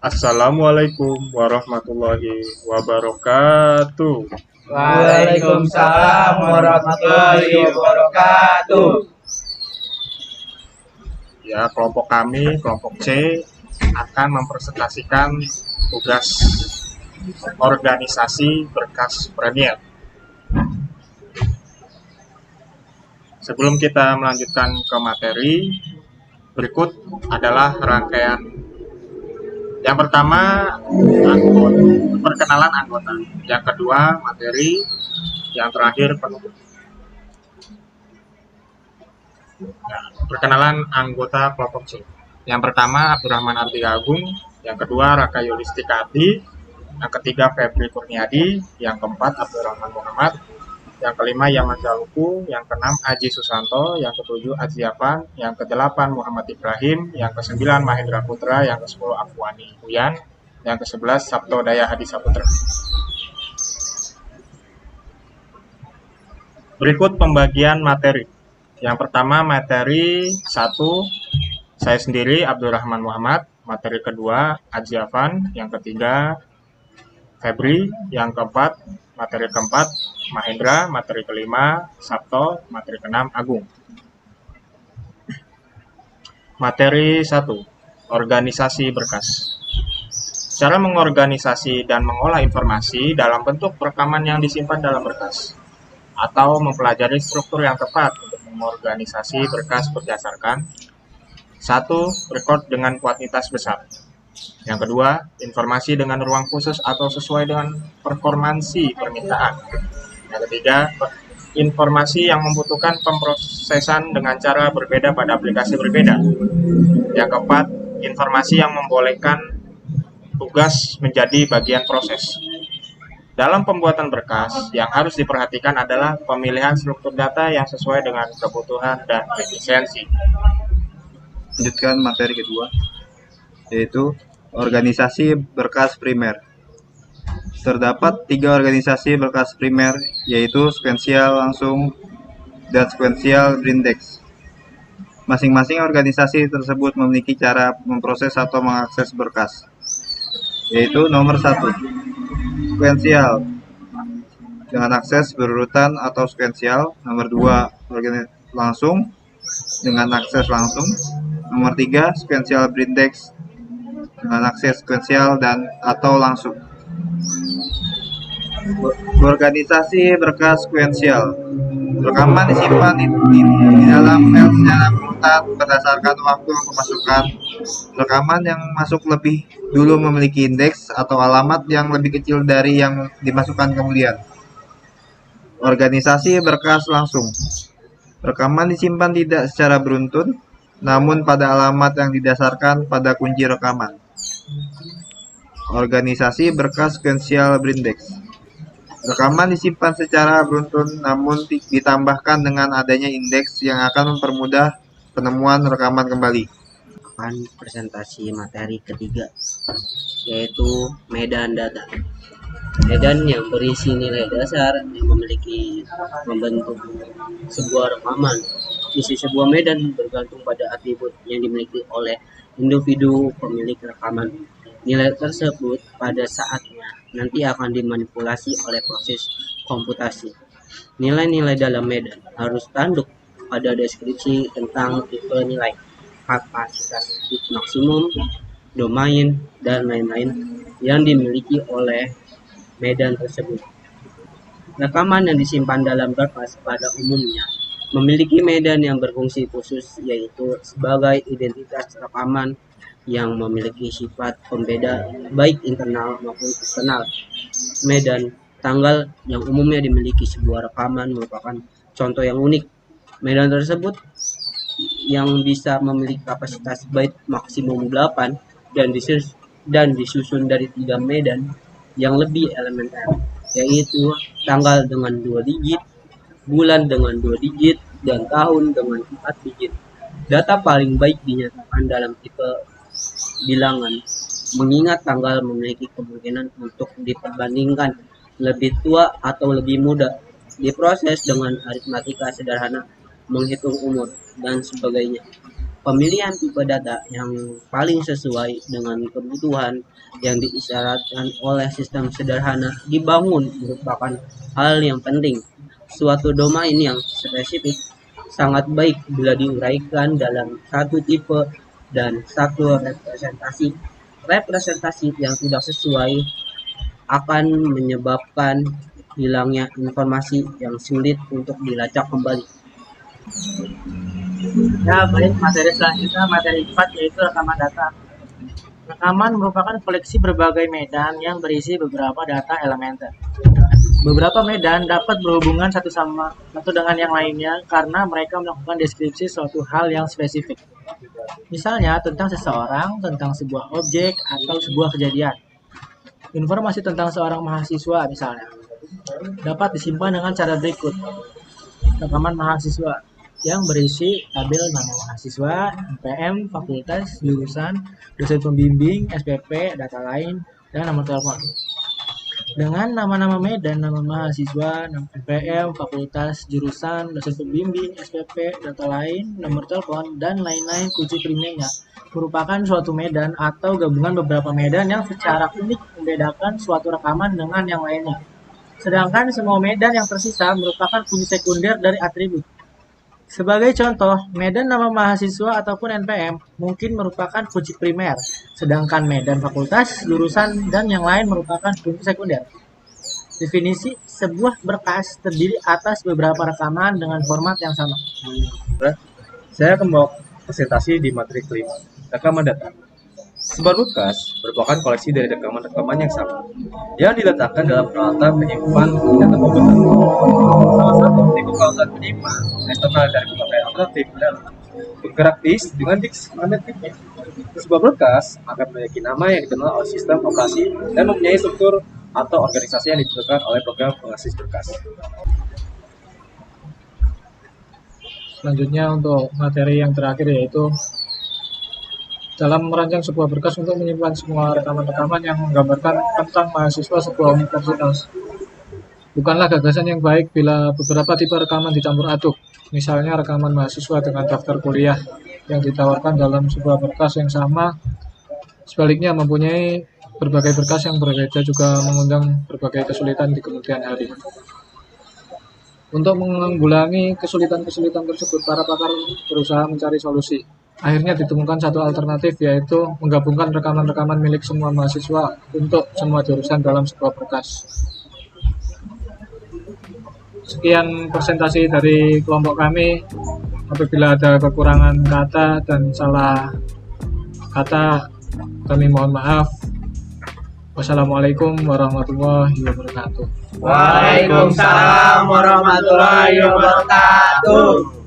Assalamualaikum warahmatullahi wabarakatuh. Waalaikumsalam warahmatullahi wabarakatuh. Ya, kelompok kami, kelompok C, akan mempresentasikan tugas organisasi berkas premier. Sebelum kita melanjutkan ke materi, berikut adalah rangkaian. Yang pertama, perkenalan anggota. Yang kedua, materi. Yang terakhir, penutup. Nah, perkenalan anggota kelompok C. Yang pertama, Abdurrahman Artiga Agung. Yang kedua, Raka Yulistika Abdi. Yang ketiga, Febri Kurniadi. Yang keempat, Abdurrahman Muhammad. Yang kelima, Yaman Jaluku. Yang keenam, Aji Susanto. Yang ketujuh, Aziapan. Yang kedelapan, Muhammad Ibrahim. Yang kesembilan, Mahendra Putra. Yang kesepuluh, Afwani Uyan. Yang kesebelas, Sabto Daya Hadi Saputra. Berikut pembagian materi. Yang pertama, materi 1, saya sendiri Abdurrahman Muhammad. Materi kedua, Aziapan. Yang ketiga, Febri. Yang keempat, materi keempat, Mahendra. Materi kelima, Sabto. Materi keenam, Agung. Materi 1, organisasi berkas. Cara mengorganisasi dan mengolah informasi dalam bentuk rekaman yang disimpan dalam berkas, atau mempelajari struktur yang tepat untuk mengorganisasi berkas berdasarkan 1. Record dengan kuantitas besar. Yang kedua, informasi dengan ruang khusus atau sesuai dengan performansi permintaan. Yang ketiga, informasi yang membutuhkan pemrosesan dengan cara berbeda pada aplikasi berbeda. Yang keempat, informasi yang membolehkan tugas menjadi bagian proses. Dalam pembuatan berkas, yang harus diperhatikan adalah pemilihan struktur data yang sesuai dengan kebutuhan dan efisiensi. Lanjutkan materi kedua, yaitu organisasi berkas primer. Terdapat 3 organisasi berkas primer, yaitu sekuensial langsung dan sekuensial berindex. Masing-masing organisasi tersebut memiliki cara memproses atau mengakses berkas, yaitu nomor 1, sekuensial dengan akses berurutan atau sekuensial. Nomor 2, langsung dengan akses langsung. Nomor 3, sekuensial berindex dengan akses sekuensial dan atau langsung. Organisasi berkas sekuensial. Rekaman disimpan di dalam file secara berurutan berdasarkan waktu pemasukan. Rekaman yang masuk lebih dulu memiliki indeks atau alamat yang lebih kecil dari yang dimasukkan kemudian. Organisasi berkas langsung. Rekaman disimpan tidak secara beruntun, namun pada alamat yang didasarkan pada kunci rekaman. Organisasi berkas sekuensial berindex. Rekaman disimpan secara beruntun, namun ditambahkan dengan adanya indeks yang akan mempermudah penemuan rekaman kembali. Presentasi materi ketiga, yaitu medan data. Medan yang berisi nilai dasar yang membentuk sebuah rekaman. Isi sebuah medan bergantung pada atribut yang dimiliki oleh individu pemilik rekaman. Nilai tersebut pada saatnya nanti akan dimanipulasi oleh proses komputasi. Nilai-nilai dalam medan harus tanduk pada deskripsi tentang tipe nilai, kapasitas bit maksimum, domain, dan lain-lain yang dimiliki oleh medan tersebut. Rekaman yang disimpan dalam berkas pada umumnya memiliki medan yang berfungsi khusus, yaitu sebagai identitas rekaman yang memiliki sifat pembeda baik internal maupun eksternal. Medan tanggal yang umumnya dimiliki sebuah rekaman merupakan contoh yang unik. Medan tersebut yang bisa memiliki kapasitas byte maksimum 8 dan disusun dari 3 medan yang lebih elementer, yaitu tanggal dengan 2 digit, bulan dengan 2 digit, dan tahun dengan 4 digit. Data paling baik dinyatakan dalam tipe bilangan, mengingat tanggal memiliki kemungkinan untuk diperbandingkan lebih tua atau lebih muda. Diproses dengan aritmatika sederhana, menghitung umur, dan sebagainya. Pemilihan tipe data yang paling sesuai dengan kebutuhan yang diisyaratkan oleh sistem sederhana dibangun merupakan hal yang penting. Suatu domain yang spesifik sangat baik bila diuraikan dalam satu tipe dan satu representasi. Representasi yang tidak sesuai akan menyebabkan hilangnya informasi yang sulit untuk dilacak kembali. Ya, baik, materi selanjutnya, materi 4, yaitu rekaman data. Rekaman merupakan koleksi berbagai medan yang berisi beberapa data elementer. Beberapa medan dapat berhubungan satu dengan yang lainnya karena mereka melakukan deskripsi suatu hal yang spesifik. Misalnya tentang seseorang, tentang sebuah objek, atau sebuah kejadian. Informasi tentang seorang mahasiswa misalnya dapat disimpan dengan cara berikut. Rekaman mahasiswa yang berisi tabel nama mahasiswa, NPM, fakultas, jurusan, dosen pembimbing, SPP, data lain, dan nomor telepon. Dengan nama-nama medan, nama mahasiswa, NPM, fakultas, jurusan, dosen pembimbing, SPP, data lain, nomor telepon, dan lain-lain kunci primernya merupakan suatu medan atau gabungan beberapa medan yang secara unik membedakan suatu rekaman dengan yang lainnya. Sedangkan semua medan yang tersisa merupakan kunci sekunder dari atribut. Sebagai contoh, medan nama mahasiswa ataupun NPM mungkin merupakan kunci primer, sedangkan medan fakultas, jurusan, dan yang lain merupakan kunci sekunder. Definisi sebuah berkas terdiri atas beberapa rekaman dengan format yang sama. Saya akan membawa presentasi di materi kelima, rekaman data. Sebuah berkas merupakan koleksi dari rekaman-rekaman yang sama, yang diletakkan dalam peralatan penyimpan data komputer. Salah satu tipe peralatan penyimpan eksternal dari pemakaian alternatif adalah berkarakteris dengan diksi magnetiknya. Sebuah berkas akan memiliki nama yang dikenal oleh sistem operasi dan mempunyai struktur atau organisasi yang ditentukan oleh program pengakses berkas. Selanjutnya untuk materi yang terakhir, yaitu dalam merancang sebuah berkas untuk menyimpan semua rekaman-rekaman yang menggambarkan tentang mahasiswa sebuah universitas. Bukanlah gagasan yang baik bila beberapa tipe rekaman dicampur aduk, misalnya rekaman mahasiswa dengan daftar kuliah yang ditawarkan dalam sebuah berkas yang sama, sebaliknya mempunyai berbagai berkas yang berbeda juga mengundang berbagai kesulitan di kemudian hari. Untuk menanggulangi kesulitan-kesulitan tersebut, para pakar berusaha mencari solusi. Akhirnya ditemukan satu alternatif, yaitu menggabungkan rekaman-rekaman milik semua mahasiswa untuk semua jurusan dalam sebuah berkas. Sekian presentasi dari kelompok kami. Apabila ada kekurangan kata dan salah kata, kami mohon maaf. Wassalamualaikum warahmatullahi wabarakatuh. Waalaikumsalam warahmatullahi wabarakatuh.